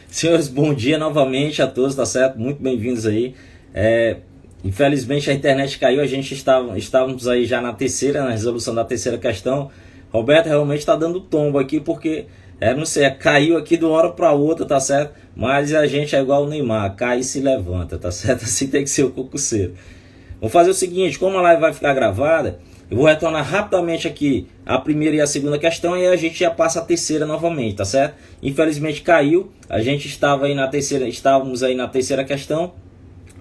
Senhores, bom dia novamente a todos, tá certo? Muito bem-vindos aí. Infelizmente a internet caiu, a gente estávamos aí já na resolução da terceira questão. Roberto realmente está dando tombo aqui porque, não sei, caiu aqui de uma hora para outra, tá certo? Mas a gente é igual o Neymar, cai e se levanta, tá certo? Assim tem que ser o concurseiro. Vamos fazer o seguinte, como a live vai ficar gravada, eu vou retornar rapidamente aqui a primeira e a segunda questão e a gente já passa a terceira novamente, tá certo? Infelizmente caiu, a gente estávamos aí na terceira questão,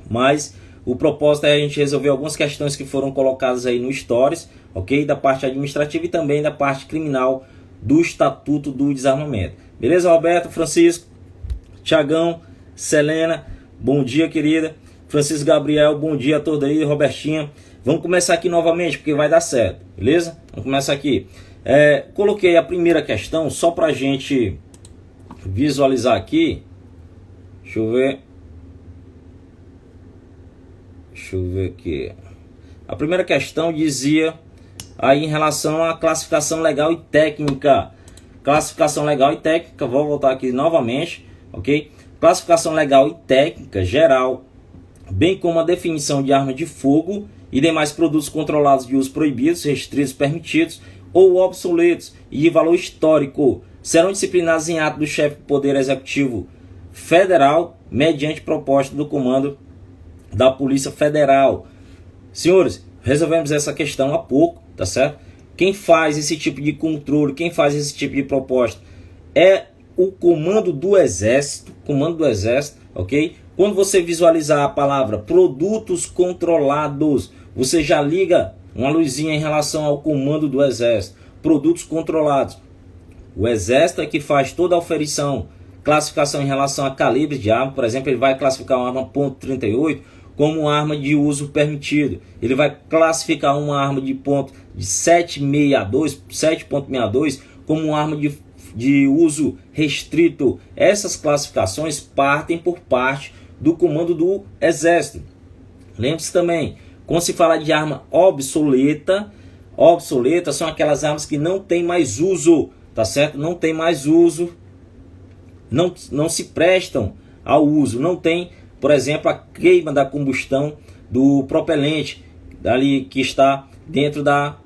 mas o propósito é a gente resolver algumas questões que foram colocadas aí no Stories, ok? Da parte administrativa e também da parte criminal do Estatuto do Desarmamento. Beleza, Roberto, Francisco, Tiagão, Selena, bom dia, querida. Francisco Gabriel, bom dia a todos aí, Robertinha. Vamos começar aqui novamente, porque vai dar certo, beleza? Vamos começar aqui. Coloquei a primeira questão só para a gente visualizar aqui. Deixa eu ver aqui. A primeira questão dizia aí em relação à classificação legal e técnica. Classificação legal e técnica, vou voltar aqui novamente, ok? Classificação legal e técnica geral, bem como a definição de arma de fogo e demais produtos controlados de uso proibidos, restritos, permitidos ou obsoletos e de valor histórico, serão disciplinados em ato do chefe do Poder Executivo Federal, mediante proposta do comando da Polícia Federal. Senhores, resolvemos essa questão há pouco, tá certo? Quem faz esse tipo de controle, quem faz esse tipo de proposta é o comando do Exército, ok? Quando você visualizar a palavra produtos controlados, você já liga uma luzinha em relação ao comando do Exército. Produtos controlados. O Exército é que faz toda a oferição, classificação em relação a calibres de arma. Por exemplo, ele vai classificar uma arma .38 como uma arma de uso permitido. Ele vai classificar uma arma de 7.62 como uma arma de uso restrito. Essas classificações partem por parte do comando do Exército. Lembre-se também, quando se fala de arma obsoleta são aquelas armas que não tem mais uso, tá certo? Não tem mais uso, não se prestam ao uso, não tem, por exemplo, a queima da combustão do propelente ali que está dentro da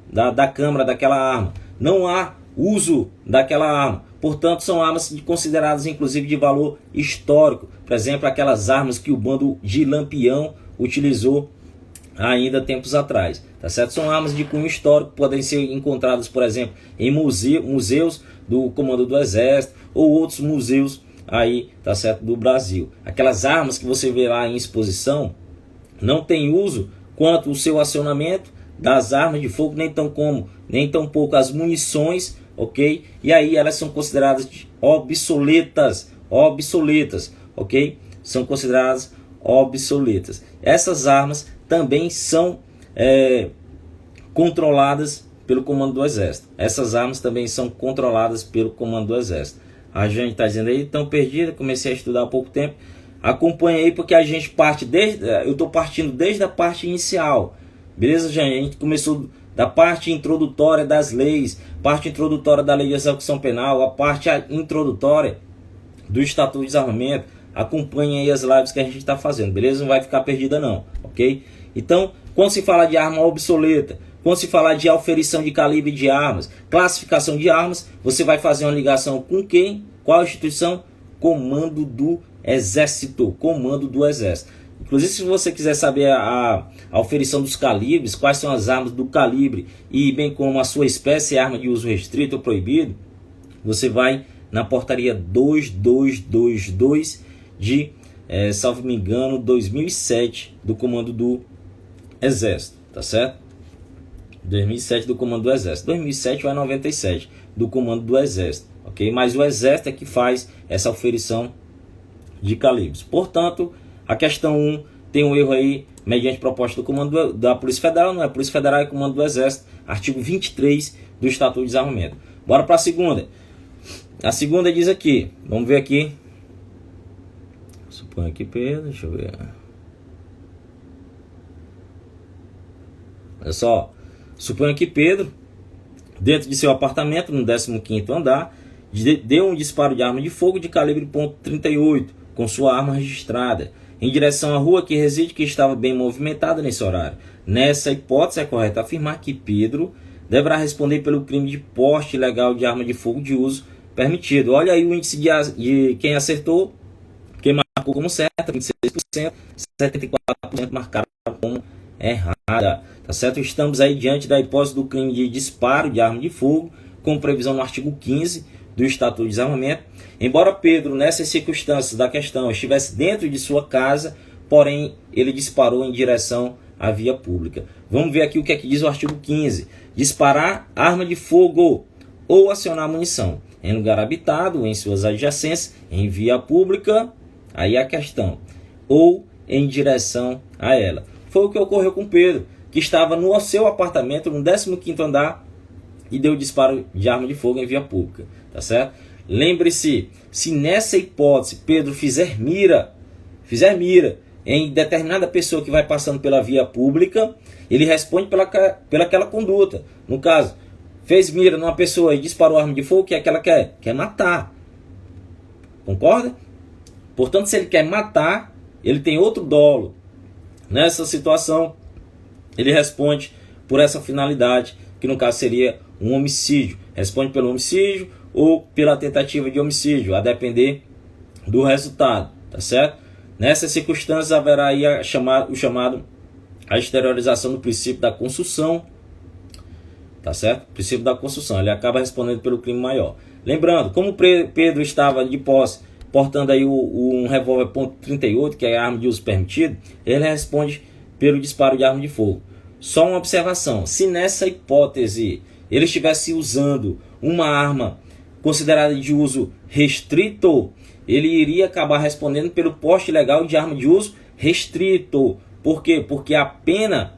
câmara daquela arma. Não há uso daquela arma. Portanto, são armas consideradas inclusive de valor histórico. Por exemplo, aquelas armas que o bando de Lampião utilizou ainda tempos atrás. Tá certo? São armas de cunho histórico, podem ser encontradas, por exemplo, em museus do Comando do Exército ou outros museus aí, tá certo, do Brasil. Aquelas armas que você vê lá em exposição não tem uso quanto o seu acionamento das armas de fogo, nem tão pouco as munições, ok? E aí elas são consideradas obsoletas, ok? São consideradas obsoletas. Essas armas também são controladas pelo Comando do Exército. A gente está dizendo aí, tão perdida, comecei a estudar há pouco tempo. Acompanhe aí porque a gente eu estou partindo desde a parte inicial. Beleza, gente? A gente começou da parte introdutória das leis, parte introdutória da Lei de Execução Penal, a parte introdutória do Estatuto de Desarmamento. Acompanhe aí as lives que a gente está fazendo, beleza? Não vai ficar perdida não, ok? Então, quando se fala de arma obsoleta, quando se falar de auferição de calibre de armas, classificação de armas, você vai fazer uma ligação com quem? Qual instituição? Comando do Exército. Inclusive, se você quiser saber a oferição dos calibres, quais são as armas do calibre e bem como a sua espécie, arma de uso restrito ou proibido, você vai na portaria 2222 de, salvo me engano, 2007 do Comando do Exército, tá certo? 2007 do Comando do Exército. 2007 ou 97 do Comando do Exército, ok? Mas o Exército é que faz essa oferição de calibres. Portanto, a questão 1 tem um erro aí, mediante proposta do Comando da Polícia Federal, não é Polícia Federal, é Comando do Exército, artigo 23 do Estatuto de Desarmamento. Bora para a segunda. A segunda diz aqui, vamos ver aqui. Suponho aqui, Pedro, deixa eu ver. Olha só, suponho que Pedro, dentro de seu apartamento, no 15º andar, deu um disparo de arma de fogo de calibre .38, com sua arma registrada, em direção à rua que reside, que estava bem movimentada nesse horário. Nessa hipótese, é correto afirmar que Pedro deverá responder pelo crime de porte ilegal de arma de fogo de uso permitido. Olha aí o índice de quem acertou, quem marcou como certo, 26%, 74% marcaram como errada. Tá certo? Estamos aí diante da hipótese do crime de disparo de arma de fogo, com previsão no artigo 15 do Estatuto de Desarmamento. Embora Pedro, nessas circunstâncias da questão, estivesse dentro de sua casa, porém ele disparou em direção à via pública. Vamos ver aqui o que é que diz o artigo 15. Disparar arma de fogo ou acionar munição em lugar habitado, em suas adjacências, em via pública, aí a questão, ou em direção a ela. Foi o que ocorreu com Pedro, que estava no seu apartamento, no 15º andar, e deu disparo de arma de fogo em via pública, tá certo? Lembre-se, se nessa hipótese Pedro fizer mira em determinada pessoa que vai passando pela via pública, ele responde pelaquela conduta. No caso, fez mira numa pessoa e disparou arma de fogo, o que é que ela quer? Quer matar. Concorda? Portanto, se ele quer matar, ele tem outro dolo. Nessa situação, ele responde por essa finalidade, que no caso seria um homicídio. Responde pelo homicídio ou pela tentativa de homicídio, a depender do resultado, tá certo? Nessas circunstâncias haverá aí a exteriorização do princípio da construção, tá certo? Princípio da construção, ele acaba respondendo pelo crime maior. Lembrando, como Pedro estava de posse, portando aí um revólver .38, que é a arma de uso permitido, ele responde pelo disparo de arma de fogo. Só uma observação, se nessa hipótese ele estivesse usando uma arma considerada de uso restrito, ele iria acabar respondendo pelo porte ilegal de arma de uso restrito. Por quê? Porque a pena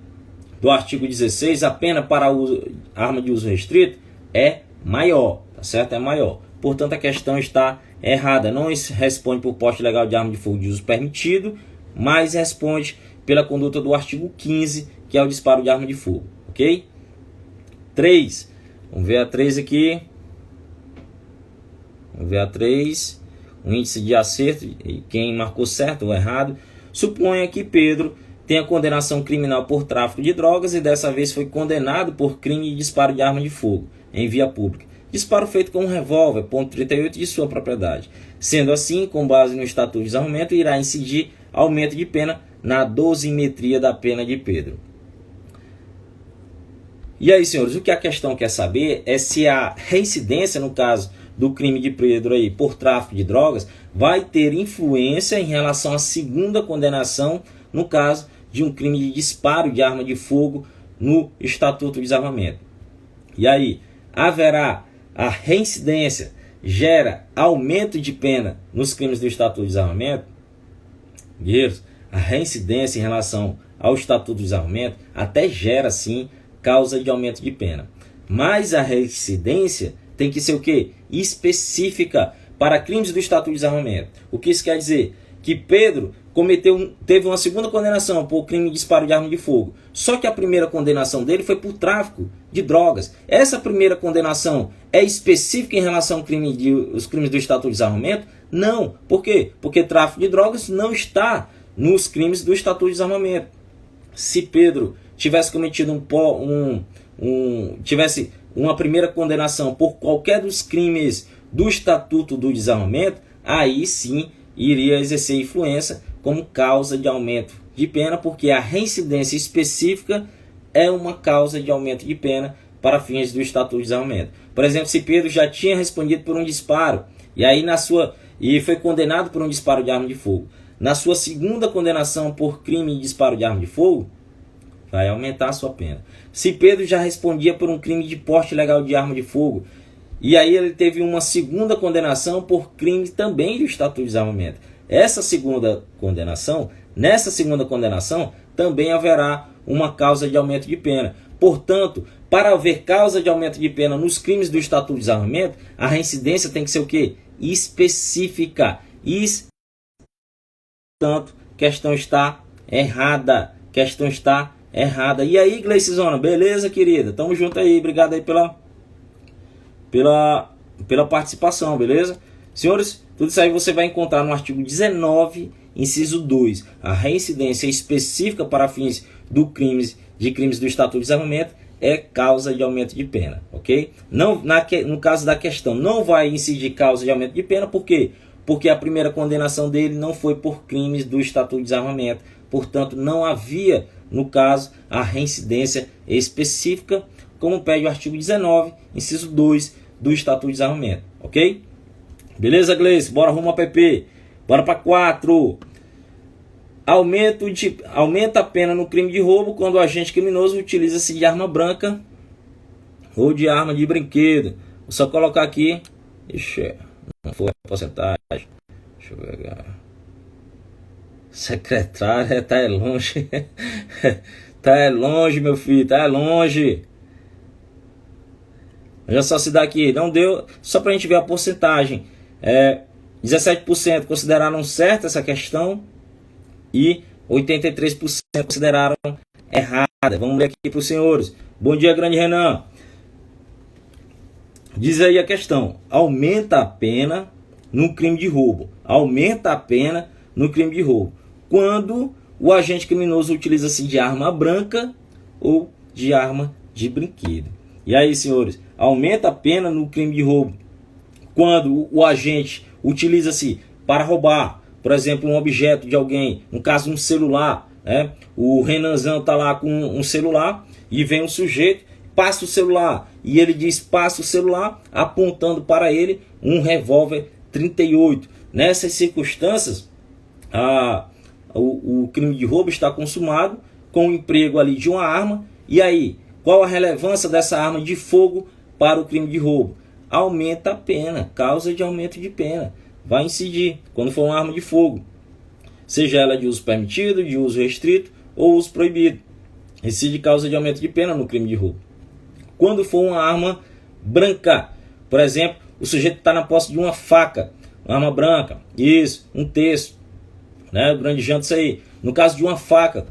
do artigo 16, a pena para a arma de uso restrito é maior, tá certo? É maior. Portanto, a questão está errada. Não responde por porte ilegal de arma de fogo de uso permitido, mas responde pela conduta do artigo 15, que é o disparo de arma de fogo, ok? 3. Vamos ver a 3 aqui. Vamos ver a 3. O índice de acerto, e quem marcou certo ou errado. Suponha que Pedro tenha condenação criminal por tráfico de drogas e dessa vez foi condenado por crime de disparo de arma de fogo em via pública. Disparo feito com um revólver .38 de sua propriedade. Sendo assim, com base no Estatuto de Desarmamento, irá incidir aumento de pena na dosimetria da pena de Pedro. E aí, senhores, o que a questão quer saber é se a reincidência, no caso do crime de Pedro aí, por tráfico de drogas, vai ter influência em relação à segunda condenação, no caso de um crime de disparo de arma de fogo no Estatuto de Desarmamento. E aí, haverá a reincidência, gera aumento de pena nos crimes do Estatuto de Desarmamento? Guerreiros, a reincidência em relação ao Estatuto de Desarmamento até gera, sim, causa de aumento de pena. Mas a reincidência tem que ser o quê? Específica para crimes do Estatuto de Desarmamento. O que isso quer dizer? Que Pedro teve uma segunda condenação por crime de disparo de arma de fogo. Só que a primeira condenação dele foi por tráfico de drogas. Essa primeira condenação é específica em relação aos crimes do Estatuto de Desarmamento? Não. Por quê? Porque tráfico de drogas não está nos crimes do Estatuto de Desarmamento. Se Pedro tivesse cometido tivesse uma primeira condenação por qualquer dos crimes do Estatuto do Desarmamento, aí sim iria exercer influência como causa de aumento de pena, porque a reincidência específica é uma causa de aumento de pena para fins do Estatuto de Desarmamento. Por exemplo, se Pedro já tinha respondido por um disparo e foi condenado por um disparo de arma de fogo, na sua segunda condenação por crime de disparo de arma de fogo, vai aumentar a sua pena. Se Pedro já respondia por um crime de porte ilegal de arma de fogo, e aí ele teve uma segunda condenação por crime também do Estatuto de Desarmamento, nessa segunda condenação também haverá uma causa de aumento de pena. Portanto, para haver causa de aumento de pena nos crimes do Estatuto de Desarmamento, a reincidência tem que ser o quê? Específica. Portanto, questão está errada. E aí, Gleicizona, beleza, querida? Tamo junto aí, obrigado aí pela participação, beleza? Senhores, tudo isso aí você vai encontrar no artigo 19, inciso 2. A reincidência específica para fins de crimes do Estatuto de Desarmamento é causa de aumento de pena, ok? No caso da questão, não vai incidir causa de aumento de pena, por quê? Porque a primeira condenação dele não foi por crimes do Estatuto de Desarmamento, portanto não havia, no caso, a reincidência específica, como pede o artigo 19, inciso 2 do Estatuto de Desarmamento, ok? Beleza, Gleice? Bora rumo ao PP. Bora para 4. Aumenta a pena no crime de roubo quando o agente criminoso utiliza-se de arma branca ou de arma de brinquedo. Vou só colocar aqui. Ixi, não foi a porcentagem. Deixa eu pegar. Secretária, tá longe. Tá longe, meu filho, tá longe. Já só se dá aqui. Não deu. Só pra gente ver a porcentagem. 17% consideraram certa essa questão e 83% consideraram errada. Vamos ler aqui para os senhores. Bom dia, grande Renan. Diz aí a questão. Aumenta a pena no crime de roubo. Aumenta a pena no crime de roubo quando o agente criminoso utiliza-se de arma branca ou de arma de brinquedo. E aí, senhores, aumenta a pena no crime de roubo quando o agente utiliza-se para roubar, por exemplo, um objeto de alguém, no caso um celular, né? O Renanzão está lá com um celular e vem um sujeito, passa o celular e ele diz passa o celular, apontando para ele um revólver 38. Nessas circunstâncias, o crime de roubo está consumado com o emprego ali de uma arma. E aí, qual a relevância dessa arma de fogo para o crime de roubo? Aumenta a pena, causa de aumento de pena. Vai incidir quando for uma arma de fogo, seja ela de uso permitido, de uso restrito ou uso proibido. Incide causa de aumento de pena no crime de roubo. Quando for uma arma branca, por exemplo, o sujeito está na posse de uma faca, uma arma branca, isso, um terço, né? Grande janto isso aí. No caso de uma faca,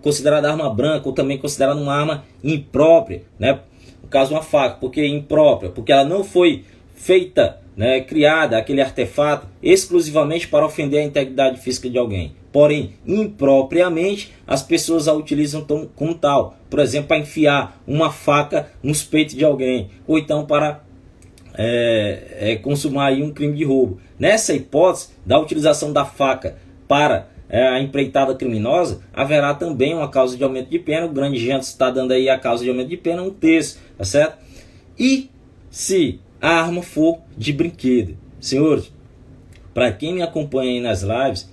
considerada arma branca ou também considerada uma arma imprópria, né? No caso uma faca, porque imprópria, porque ela não foi feita, né, criada, aquele artefato exclusivamente para ofender a integridade física de alguém. Porém, impropriamente, as pessoas a utilizam como tal. Por exemplo, para enfiar uma faca nos peitos de alguém, ou então para consumar aí um crime de roubo. Nessa hipótese da utilização da faca para a empreitada criminosa, haverá também uma causa de aumento de pena. O grande gente está dando aí a causa de aumento de pena, um terço, tá certo? E se a arma for de brinquedo, senhores, para quem me acompanha aí nas lives,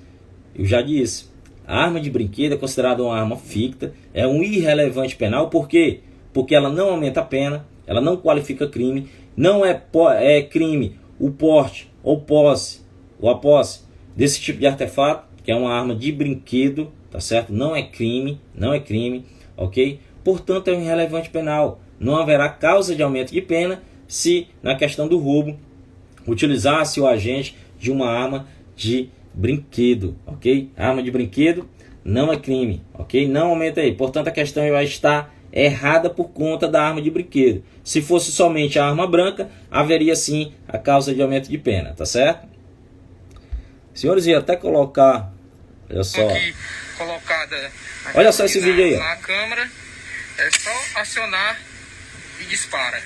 eu já disse, a arma de brinquedo é considerada uma arma ficta, é um irrelevante penal. Por quê? Porque ela não aumenta a pena, ela não qualifica crime, não é crime o porte ou a posse desse tipo de artefato, que é uma arma de brinquedo, tá certo? Não é crime, ok? Portanto, é um irrelevante penal. Não haverá causa de aumento de pena se, na questão do roubo, utilizasse o agente de uma arma de brinquedo, ok? Arma de brinquedo não é crime, ok? Não aumenta aí. Portanto, a questão vai estar errada por conta da arma de brinquedo. Se fosse somente a arma branca, haveria sim a causa de aumento de pena, tá certo? Senhores, ia até colocar, olha só. Aqui colocada. Olha só esse vídeo aí. Na câmera, é só acionar e dispara.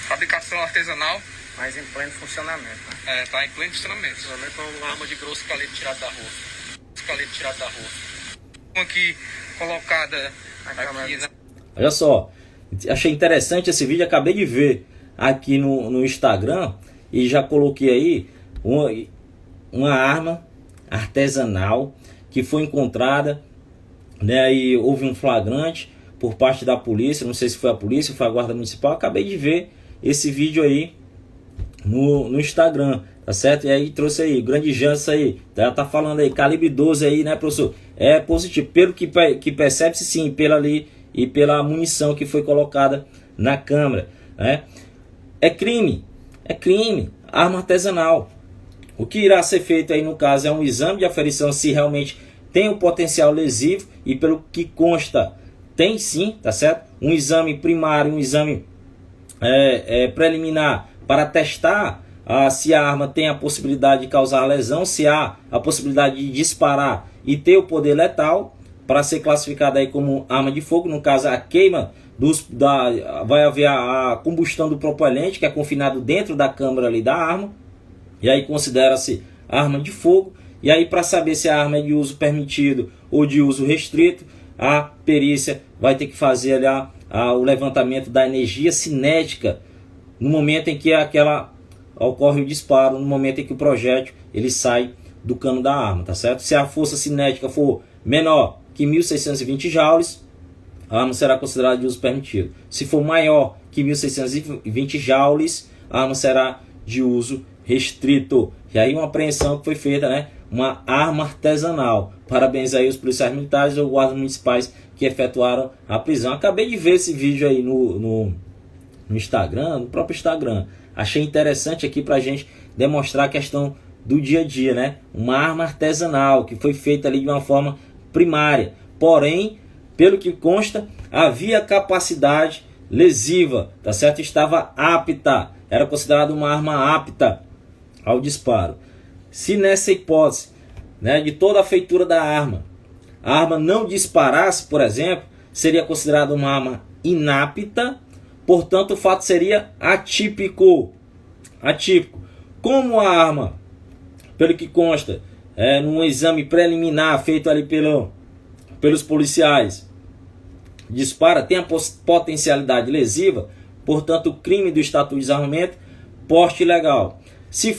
Fabricação artesanal. Mas em pleno funcionamento, né? Tá em pleno funcionamento. Funcionamento com uma arma de grosso calibre tirada da rua. esqueleto tirado da rua. Uma aqui colocada aqui na... Olha só, achei interessante esse vídeo, acabei de ver aqui no Instagram e já coloquei aí uma arma artesanal que foi encontrada, né, e houve um flagrante por parte da polícia, não sei se foi a polícia ou foi a guarda municipal, acabei de ver esse vídeo aí no Instagram, tá certo? E aí trouxe aí, grande Jança aí, tá falando aí, calibre 12 aí, né, professor? É positivo, pelo que percebe-se sim, pela ali e pela munição que foi colocada na câmera, né? É crime, arma artesanal. O que irá ser feito aí no caso é um exame de aferição se realmente tem o potencial lesivo, e pelo que consta, tem sim, tá certo? Um exame primário, um exame preliminar para testar se a arma tem a possibilidade de causar lesão, se há a possibilidade de disparar e ter o poder letal, para ser classificada aí como arma de fogo. No caso, a queima vai haver a combustão do propelente, que é confinado dentro da câmara ali da arma, e aí considera-se arma de fogo. E aí, para saber se a arma é de uso permitido ou de uso restrito, a perícia vai ter que fazer ali o levantamento da energia cinética no momento em que ocorre o disparo, no momento em que o projétil ele sai do cano da arma, tá certo? Se a força cinética for menor que 1.620 joules, a arma será considerada de uso permitido. Se for maior que 1.620 joules, a arma será de uso restrito. E aí uma apreensão que foi feita, né? Uma arma artesanal. Parabéns aí aos policiais militares ou guardas municipais que efetuaram a prisão. Acabei de ver esse vídeo aí no Instagram, no próprio Instagram. Achei interessante aqui pra gente demonstrar a questão do dia a dia, né? Uma arma artesanal que foi feita ali de uma forma primária. Porém, pelo que consta, havia capacidade lesiva, tá certo? Estava apta, era considerada uma arma apta ao disparo. Se nessa hipótese, né, de toda a feitura da arma, a arma não disparasse, por exemplo, seria considerada uma arma inapta, portanto o fato seria atípico. Como a arma, pelo que consta, num exame preliminar feito ali pelos policiais, dispara, tem a potencialidade lesiva, portanto o crime do Estatuto de Desarmamento, porte ilegal. Se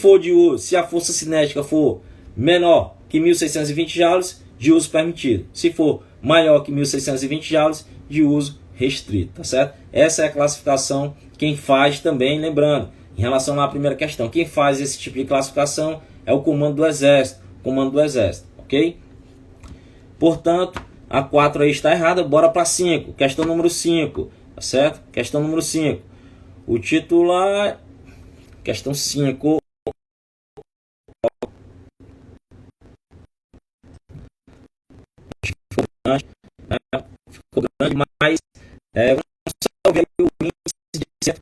a força cinética for menor que 1.620 joules, de uso permitido. Se for maior que 1.620 joules, de uso restrito, tá certo? Essa é a classificação. Quem faz também, lembrando, em relação à primeira questão, quem faz esse tipo de classificação é o Comando do Exército, ok? Portanto, a 4 aí está errada, bora para 5, questão número 5, tá certo? Questão número 5, o titular, questão 5, ficou grande, mas vamos só ver o índice de certo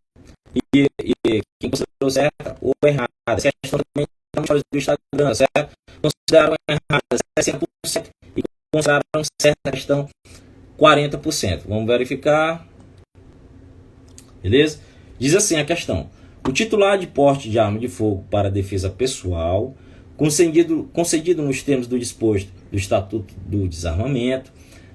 e quem considerou certa ou errada. Essa questão também está no Instagram, certo? Consideraram errada 60% e consideraram certa a questão 40%. Vamos verificar. Beleza? Diz assim a questão: o titular de porte de arma de fogo para defesa pessoal, concedido nos termos do disposto do Estatuto do Desarmamento,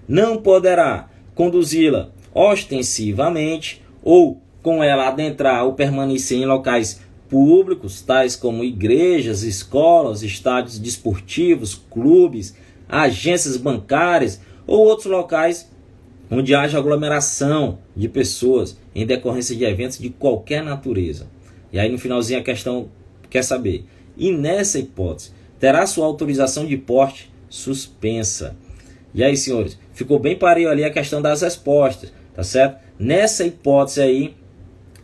não poderá conduzi-la ostensivamente ou com ela adentrar ou permanecer em locais públicos, tais como igrejas, escolas, estádios desportivos, clubes, agências bancárias ou outros locais onde haja aglomeração de pessoas em decorrência de eventos de qualquer natureza. E aí no finalzinho a questão quer saber: e nessa hipótese, terá sua autorização de porte suspensa? E aí, senhores, ficou bem pareio ali a questão das respostas, tá certo? Nessa hipótese aí,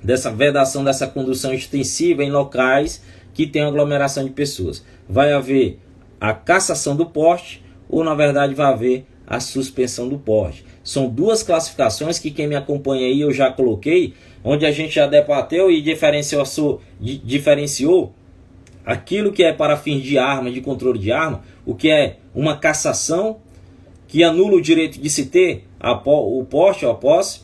dessa vedação, dessa condução extensiva em locais que tem aglomeração de pessoas, vai haver a cassação do porte ou, na verdade, vai haver a suspensão do porte. São duas classificações que quem me acompanha aí eu já coloquei, onde a gente já debateu e diferenciou aquilo que é para fins de arma, de controle de arma, o que é uma cassação, que anula o direito de se ter o porte ou a posse,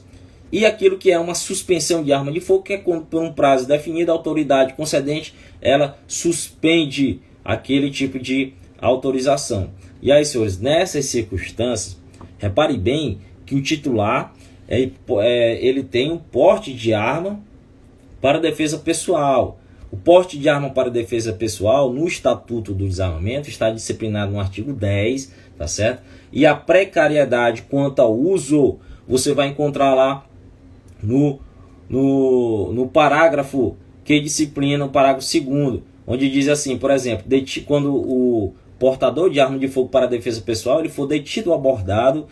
e aquilo que é uma suspensão de arma de fogo, que é quando por um prazo definido a autoridade concedente ela suspende aquele tipo de autorização. E aí, senhores, nessas circunstâncias, repare bem que o titular ele tem um porte de arma para defesa pessoal. O porte de arma para defesa pessoal no Estatuto do Desarmamento está disciplinado no artigo 10, tá certo? E a precariedade quanto ao uso, você vai encontrar lá no parágrafo que disciplina, o parágrafo 2º, onde diz assim, por exemplo, quando o portador de arma de fogo para defesa pessoal ele for detido ou abordado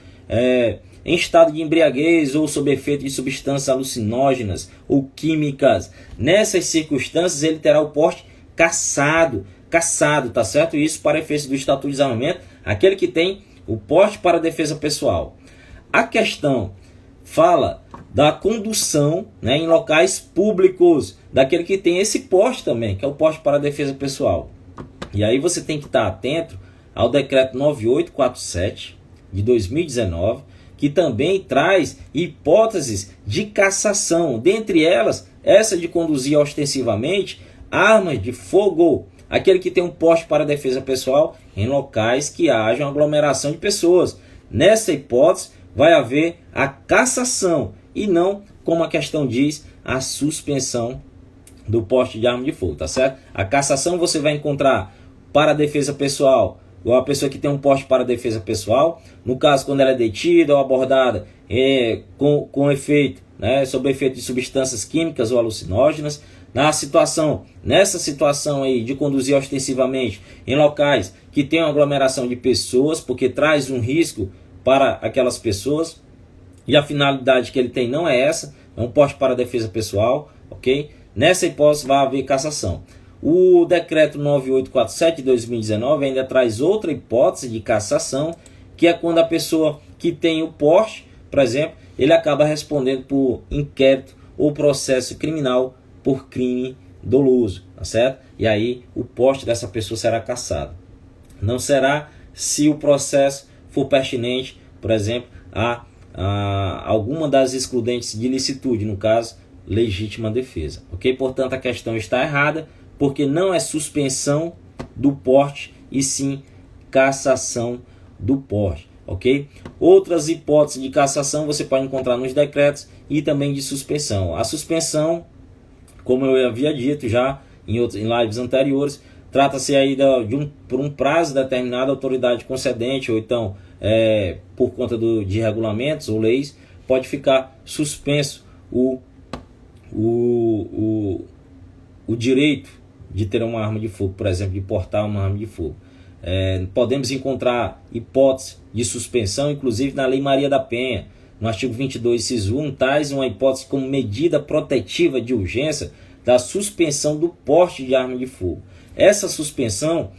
em estado de embriaguez ou sob efeito de substâncias alucinógenas ou químicas, nessas circunstâncias ele terá o porte cassado, tá certo? Isso para efeitos do Estatuto de Desarmamento, aquele que tem o porte para defesa pessoal. A questão fala da condução, né, em locais públicos, daquele que tem esse porte também, que é o porte para defesa pessoal. E aí você tem que estar atento ao decreto 9847 de 2019, que também traz hipóteses de cassação, dentre elas essa de conduzir ostensivamente armas de fogo, aquele que tem um porte para defesa pessoal em locais que hajam aglomeração de pessoas. Nessa hipótese vai haver a cassação e não, como a questão diz, a suspensão do porte de arma de fogo, tá certo? A cassação você vai encontrar para defesa pessoal, ou a pessoa que tem um porte para defesa pessoal, no caso quando ela é detida ou abordada com efeito, né, sob efeito de substâncias químicas ou alucinógenas, nessa situação aí de conduzir ostensivamente em locais que tem uma aglomeração de pessoas, porque traz um risco para aquelas pessoas, e a finalidade que ele tem não é essa, é um porte para defesa pessoal, ok? Nessa hipótese vai haver cassação. O decreto 9847 de 2019 ainda traz outra hipótese de cassação, que é quando a pessoa que tem o porte, por exemplo, ele acaba respondendo por inquérito ou processo criminal por crime doloso, tá certo? E aí o porte dessa pessoa será cassado. Não será se o processo for pertinente, por exemplo, a alguma das excludentes de licitude, no caso, legítima defesa, ok? Portanto, a questão está errada, porque não é suspensão do porte, e sim cassação do porte, ok? Outras hipóteses de cassação você pode encontrar nos decretos e também de suspensão. A suspensão, como eu havia dito já em lives anteriores, trata-se aí por um prazo determinado, a autoridade concedente, ou então por conta de regulamentos ou leis, pode ficar suspenso o direito de ter uma arma de fogo, por exemplo, de portar uma arma de fogo. Podemos encontrar hipótese de suspensão, inclusive na Lei Maria da Penha, no artigo 22, inciso 1, traz uma hipótese como medida protetiva de urgência da suspensão do porte de arma de fogo. Essa suspensão,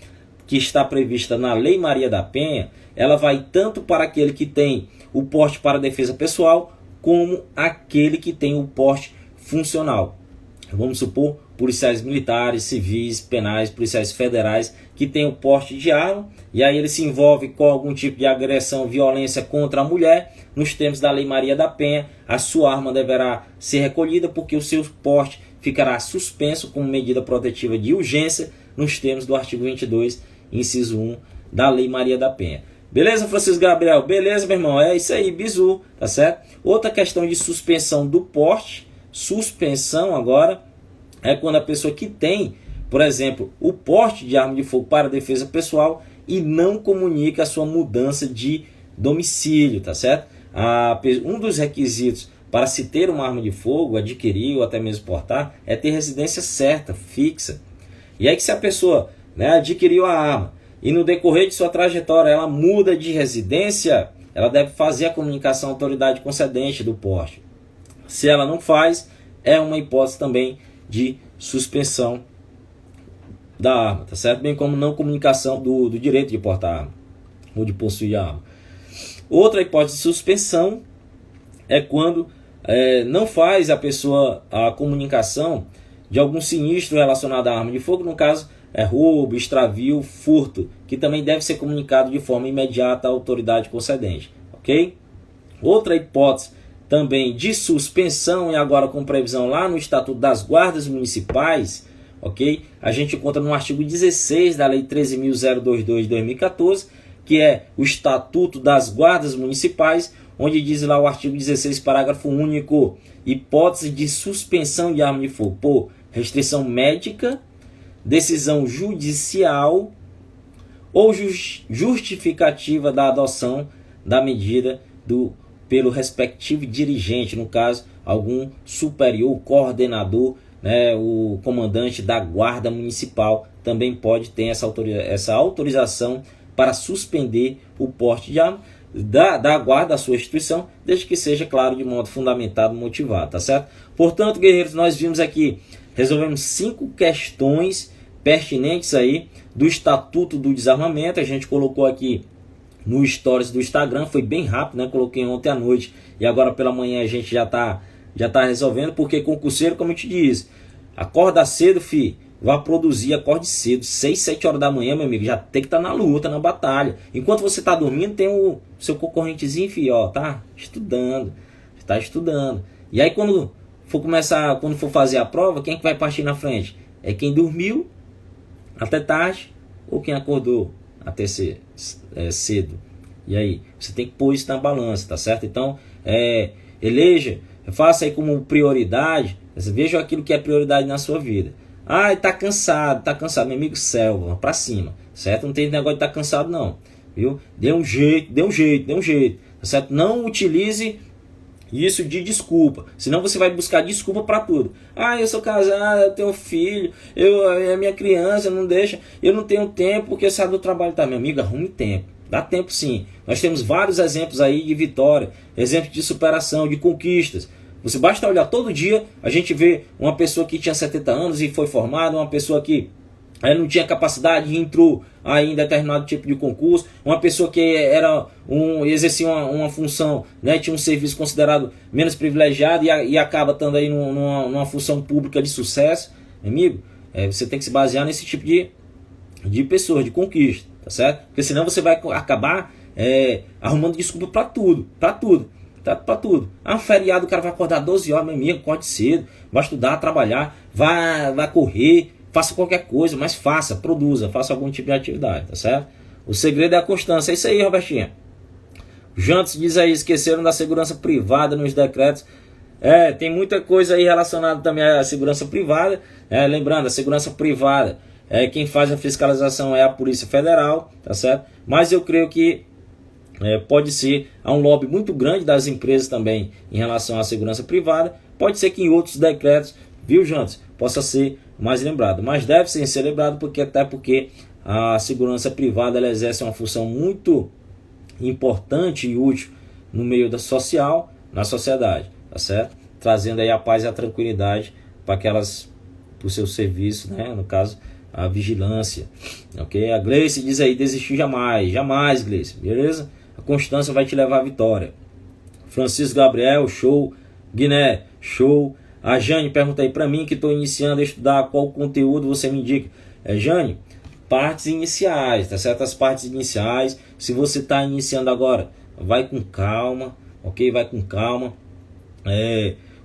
que está prevista na Lei Maria da Penha, ela vai tanto para aquele que tem o porte para defesa pessoal, como aquele que tem o porte funcional. Vamos supor, policiais militares, civis, penais, policiais federais que têm o porte de arma, e aí ele se envolve com algum tipo de agressão, violência contra a mulher. Nos termos da Lei Maria da Penha, a sua arma deverá ser recolhida, porque o seu porte ficará suspenso como medida protetiva de urgência, nos termos do artigo 22, inciso 1 da Lei Maria da Penha. Beleza, Francisco Gabriel? Beleza, meu irmão? É isso aí, bizu, tá certo? Outra questão de suspensão do porte, suspensão agora, é quando a pessoa que tem, por exemplo, o porte de arma de fogo para defesa pessoal e não comunica a sua mudança de domicílio, tá certo? Um dos requisitos para se ter uma arma de fogo, adquirir ou até mesmo portar, é ter residência certa, fixa. E aí que se a pessoa, né, adquiriu a arma e no decorrer de sua trajetória ela muda de residência, ela deve fazer a comunicação à autoridade concedente do porte. Se ela não faz, é uma hipótese também de suspensão da arma, tá certo? Bem como não comunicação do direito de portar a arma ou de possuir a arma. Outra hipótese de suspensão é quando não faz a pessoa a comunicação de algum sinistro relacionado à arma de fogo, no caso roubo, extravio, furto, que também deve ser comunicado de forma imediata à autoridade concedente, ok? Outra hipótese também de suspensão, e agora com previsão lá no Estatuto das Guardas Municipais, ok? A gente encontra no artigo 16 da Lei 13.022 de 2014, que é o Estatuto das Guardas Municipais, onde diz lá o artigo 16, parágrafo único, hipótese de suspensão de arma de fogo por restrição médica, decisão judicial ou justificativa da adoção da medida pelo respectivo dirigente, no caso, algum superior, coordenador, né, o comandante da guarda municipal também pode ter essa autorização para suspender o porte de arma da guarda da sua instituição, desde que seja, claro, de modo fundamentado e motivado, tá certo? Portanto, guerreiros, nós vimos aqui, resolvemos 5 questões pertinentes aí do Estatuto do Desarmamento. A gente colocou aqui no Stories do Instagram, foi bem rápido, né? Coloquei ontem à noite e agora pela manhã a gente já tá resolvendo, porque concurseiro, como eu te disse, acorda cedo, vá produzir, acorde cedo, 6, 7 horas da manhã, meu amigo, já tem que estar na luta, na batalha. Enquanto você está dormindo, tem o seu concorrentezinho, tá estudando, está estudando. E aí quando for fazer a prova, quem é que vai partir na frente? É quem dormiu até tarde ou quem acordou até cedo. E aí, você tem que pôr isso na balança, tá certo? Então, faça aí como prioridade, veja aquilo que é prioridade na sua vida. Ah, tá cansado, meu amigo, selva, pra cima, certo? Não tem negócio de estar cansado não, viu? Dê um jeito, tá certo? Não utilize isso de desculpa, senão você vai buscar desculpa para tudo. Ah, eu sou casado, eu tenho filho, a minha criança não deixa, eu não tenho tempo porque sabe do trabalho. Tá, meu amigo, arrume tempo, dá tempo sim. Nós temos vários exemplos aí de vitória, exemplos de superação, de conquistas. Você basta olhar todo dia, a gente vê uma pessoa que tinha 70 anos e foi formada, uma pessoa que não tinha capacidade e entrou aí em determinado tipo de concurso, uma pessoa que exercia uma função, né, tinha um serviço considerado menos privilegiado e acaba estando aí numa função pública de sucesso. Amigo, você tem que se basear nesse tipo de pessoas, de conquista, tá certo? Porque senão você vai acabar arrumando desculpa para tudo. Um feriado, o cara vai acordar 12 horas, meu amigo, acorde cedo, vai estudar, trabalhar, vai correr, faça qualquer coisa, mas produza, faça algum tipo de atividade, tá certo? O segredo é a constância, é isso aí, Robertinha. Jantos diz aí, esqueceram da segurança privada nos decretos. Tem muita coisa aí relacionada também à segurança privada. Lembrando, a segurança privada, quem faz a fiscalização é a Polícia Federal, tá certo? Mas eu creio que pode ser, há um lobby muito grande das empresas também em relação à segurança privada. Pode ser que em outros decretos, viu, Jantos, possa ser mais lembrado, mas deve ser lembrado porque a segurança privada ela exerce uma função muito importante e útil no meio na sociedade, tá certo? Trazendo aí a paz e a tranquilidade para o seu serviço, né? No caso, a vigilância, ok? A Gleice diz aí, desistir jamais, Gleice, beleza? A constância vai te levar à vitória. Francisco Gabriel, show. Guiné, show. A Jane pergunta aí para mim que estou iniciando a estudar, qual conteúdo você me indica? Jane, partes iniciais, tá certo? As partes iniciais, se você está iniciando agora, vai com calma, ok? Vai com calma.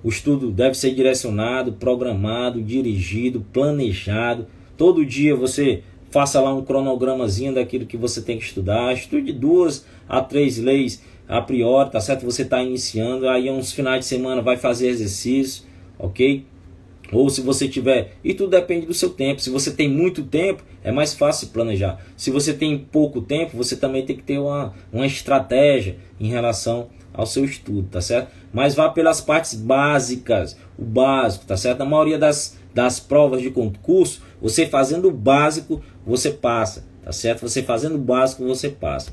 O estudo deve ser direcionado, programado, dirigido, planejado. Todo dia você faça lá um cronogramazinho daquilo que você tem que estudar. Estude 2 a 3 leis a priori, tá certo? Você está iniciando, aí uns finais de semana vai fazer exercício, ok? Ou se você tiver, e tudo depende do seu tempo. Se você tem muito tempo, é mais fácil planejar. Se você tem pouco tempo, você também tem que ter uma estratégia em relação ao seu estudo, tá certo? Mas vá pelas partes básicas, o básico, tá certo? Na maioria das provas de concurso, você fazendo o básico, você passa, tá certo? Você fazendo o básico, você passa.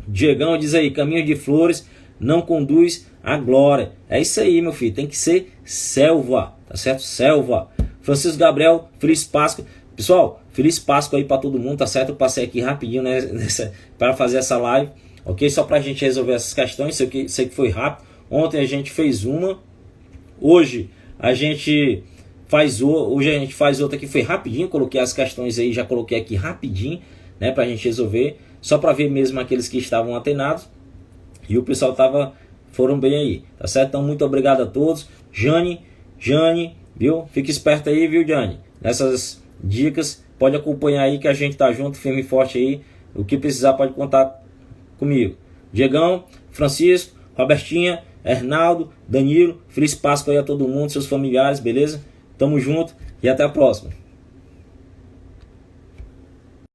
Diegão diz aí, caminho de flores não conduz à glória. É isso aí, meu filho, tem que ser selva, tá certo? Selva. Francisco Gabriel, feliz Páscoa. Pessoal, feliz Páscoa aí para todo mundo, tá certo? Eu passei aqui rapidinho, né, para fazer essa live, ok? Só pra gente resolver essas questões, sei que foi rápido. Ontem a gente fez uma, hoje a gente faz outra que foi rapidinho, coloquei as questões aí, já coloquei aqui rapidinho, né, pra gente resolver, só para ver mesmo aqueles que estavam antenados, e o pessoal foram bem aí, tá certo? Então muito obrigado a todos. Jane, viu? Fique esperto aí, viu, Jane? Nessas dicas, pode acompanhar aí que a gente tá junto, firme e forte aí. O que precisar pode contar comigo. Diegão, Francisco, Robertinha, Hernaldo, Danilo, feliz Páscoa aí a todo mundo, seus familiares, beleza? Tamo junto e até a próxima.